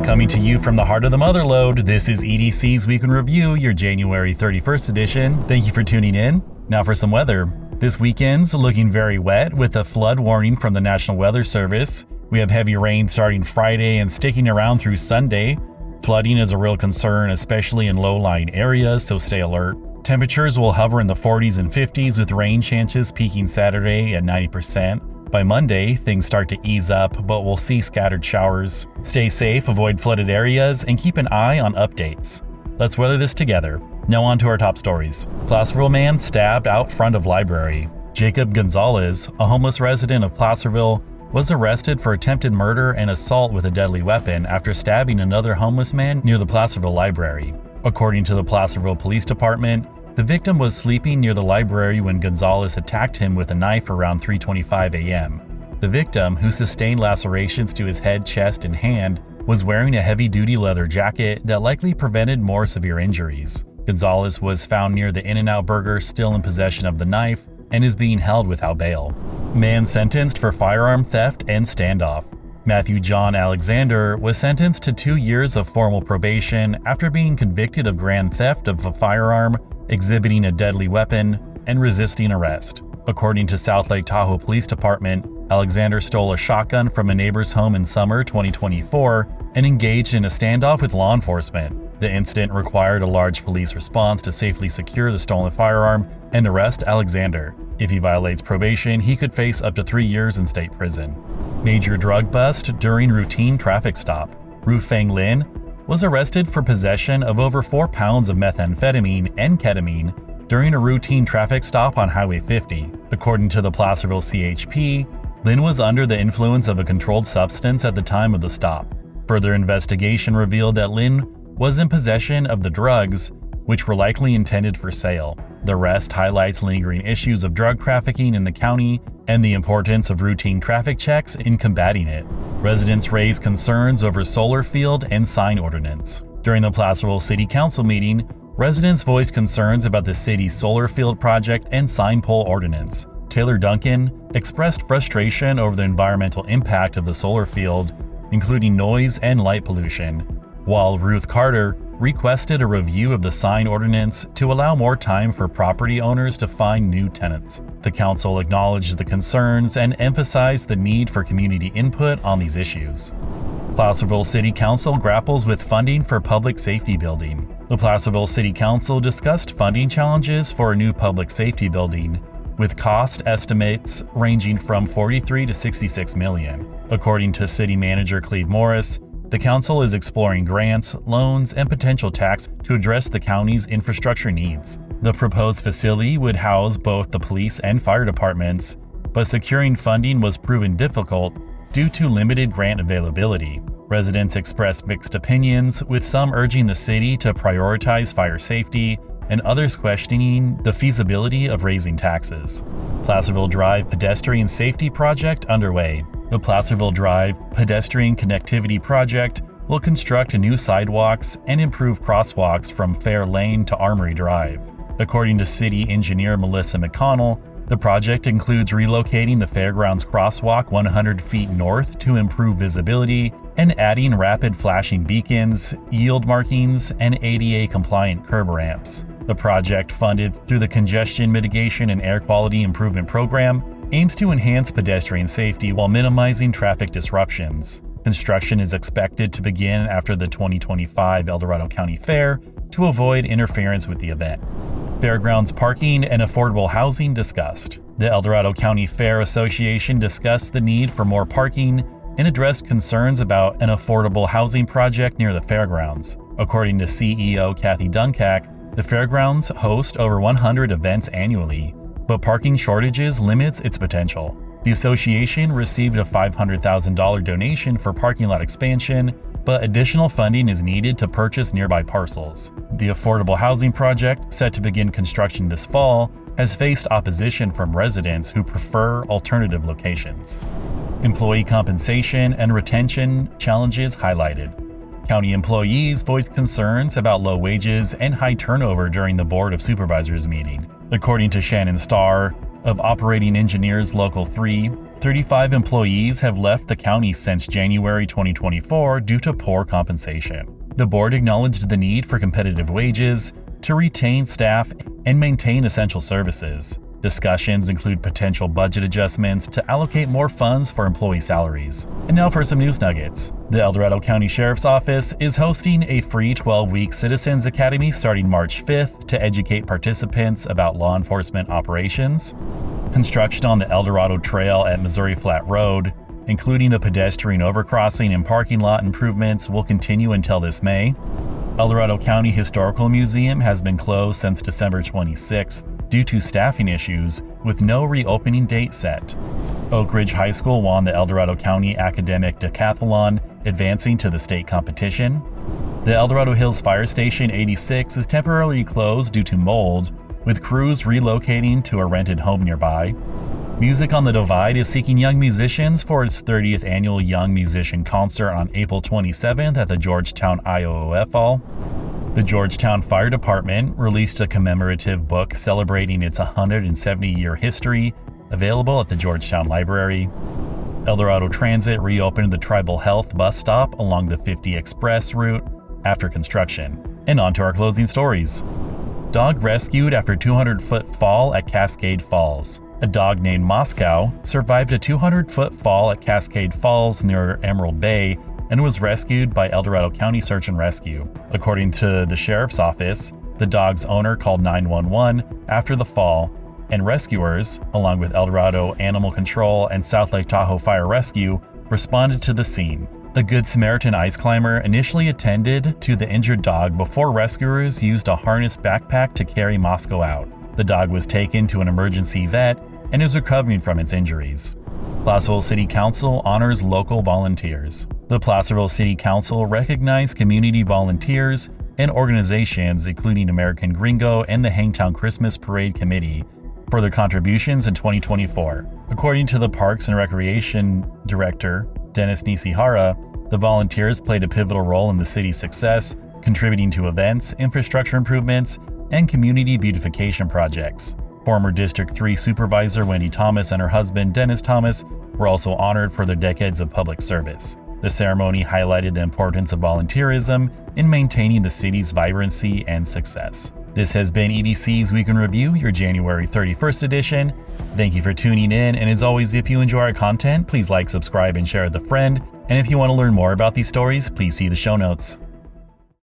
Coming to you from the heart of the Motherlode, this is EDC's Week in Review, your January 31st edition. Thank you for tuning in. Now for some weather. This weekend's looking very wet with a flood warning from the National Weather Service. We have heavy rain starting Friday and sticking around through Sunday. Flooding is a real concern, especially in low-lying areas, so stay alert. Temperatures will hover in the 40s and 50s with rain chances peaking Saturday at 90%. By Monday, things start to ease up, but we'll see scattered showers. Stay safe, avoid flooded areas, and keep an eye on updates. Let's weather this together. Now on to our top stories. Placerville man stabbed out front of library. Jacob Gonzalez, a homeless resident of Placerville, was arrested for attempted murder and assault with a deadly weapon after stabbing another homeless man near the Placerville library. According to the Placerville Police Department, the victim was sleeping near the library when Gonzalez attacked him with a knife around 3:25 a.m. The victim, who sustained lacerations to his head, chest, and hand, was wearing a heavy-duty leather jacket that likely prevented more severe injuries. Gonzalez was found near the In-N-Out Burger still in possession of the knife and is being held without bail. Man sentenced for firearm theft and standoff. Matthew John Alexander was sentenced to 2 years of formal probation after being convicted of grand theft of a firearm, exhibiting a deadly weapon, and resisting arrest. According to South Lake Tahoe Police Department, Alexander stole a shotgun from a neighbor's home in summer 2024 and engaged in a standoff with law enforcement. The incident required a large police response to safely secure the stolen firearm and arrest Alexander. If he violates probation, he could face up to 3 years in state prison. Major drug bust during routine traffic stop. Ru Feng Lin was arrested for possession of over 4 pounds of methamphetamine and ketamine during a routine traffic stop on Highway 50. According to the Placerville CHP, Lin was under the influence of a controlled substance at the time of the stop. Further investigation revealed that Lin was in possession of the drugs, which were likely intended for sale. The arrest highlights lingering issues of drug trafficking in the county and the importance of routine traffic checks in combating it. Residents raised concerns over solar field and sign ordinance. During the Placerville City Council meeting, residents voiced concerns about the city's solar field project and sign pole ordinance. Taylor Duncan expressed frustration over the environmental impact of the solar field, including noise and light pollution, while Ruth Carter requested a review of the sign ordinance to allow more time for property owners to find new tenants. The council acknowledged the concerns and emphasized the need for community input on these issues. Placerville City Council grapples with funding for public safety building. The Placerville City Council discussed funding challenges for a new public safety building, with cost estimates ranging from $43 to $66 million. According to City Manager Cleve Morris, the council is exploring grants, loans, and potential tax to address the county's infrastructure needs. The proposed facility would house both the police and fire departments, but securing funding was proven difficult due to limited grant availability. Residents expressed mixed opinions, with some urging the city to prioritize fire safety and others questioning the feasibility of raising taxes. Placerville Drive Pedestrian Safety Project underway. The Placerville Drive Pedestrian Connectivity Project will construct new sidewalks and improve crosswalks from Fair Lane to Armory Drive. According to City Engineer Melissa McConnell, the project includes relocating the Fairgrounds crosswalk 100 feet north to improve visibility and adding rapid flashing beacons, yield markings, and ADA-compliant curb ramps. The project, funded through the Congestion Mitigation and Air Quality Improvement Program, aims to enhance pedestrian safety while minimizing traffic disruptions. Construction is expected to begin after the 2025 El Dorado County Fair to avoid interference with the event. Fairgrounds parking and affordable housing discussed. The El Dorado County Fair Association discussed the need for more parking and addressed concerns about an affordable housing project near the fairgrounds. According to CEO Kathy Dunkak, the fairgrounds host over 100 events annually, but parking shortages limits its potential. The association received a $500,000 donation for parking lot expansion, but additional funding is needed to purchase nearby parcels. The affordable housing project, set to begin construction this fall, has faced opposition from residents who prefer alternative locations. Employee compensation and retention challenges highlighted. County employees voiced concerns about low wages and high turnover during the Board of Supervisors meeting. According to Shannon Starr of Operating Engineers Local 3, 35 employees have left the county since January 2024 due to poor compensation. The board acknowledged the need for competitive wages to retain staff and maintain essential services. Discussions include potential budget adjustments to allocate more funds for employee salaries. And now for some news nuggets. The El Dorado County Sheriff's Office is hosting a free 12-week Citizens Academy starting March 5th to educate participants about law enforcement operations. Construction on the El Dorado Trail at Missouri Flat Road, including a pedestrian overcrossing and parking lot improvements, will continue until this May. El Dorado County Historical Museum has been closed since December 26th due to staffing issues, with no reopening date set. Oak Ridge High School won the El Dorado County Academic Decathlon, advancing to the state competition. The El Dorado Hills Fire Station 86 is temporarily closed due to mold, with crews relocating to a rented home nearby. Music on the Divide is seeking young musicians for its 30th annual Young Musician Concert on April 27th at the Georgetown IOOF Hall. The Georgetown Fire Department released a commemorative book celebrating its 170-year history, available at the Georgetown Library. El Dorado Transit reopened the Tribal Health bus stop along the 50 Express route after construction. And on to our closing stories. Dog rescued after 200-foot fall at Cascade Falls. A dog named Moscow survived a 200-foot fall at Cascade Falls near Emerald Bay and was rescued by El Dorado County Search and Rescue. According to the Sheriff's Office, the dog's owner called 911 after the fall, and rescuers, along with El Dorado Animal Control and South Lake Tahoe Fire Rescue, responded to the scene. A Good Samaritan ice climber initially attended to the injured dog before rescuers used a harnessed backpack to carry Moscow out. The dog was taken to an emergency vet and is recovering from its injuries. Placerville City Council honors local volunteers. The Placerville City Council recognized community volunteers and organizations including American Gringo and the Hangtown Christmas Parade Committee for their contributions in 2024. According to the Parks and Recreation Director, Dennis Nishihara, the volunteers played a pivotal role in the city's success, contributing to events, infrastructure improvements, and community beautification projects. Former District 3 Supervisor Wendy Thomas and her husband Dennis Thomas were also honored for their decades of public service. The ceremony highlighted the importance of volunteerism in maintaining the city's vibrancy and success. This has been EDC's Week in Review, your January 31st edition. Thank you for tuning in, and as always, if you enjoy our content, please like, subscribe, and share with a friend. And if you want to learn more about these stories, please see the show notes.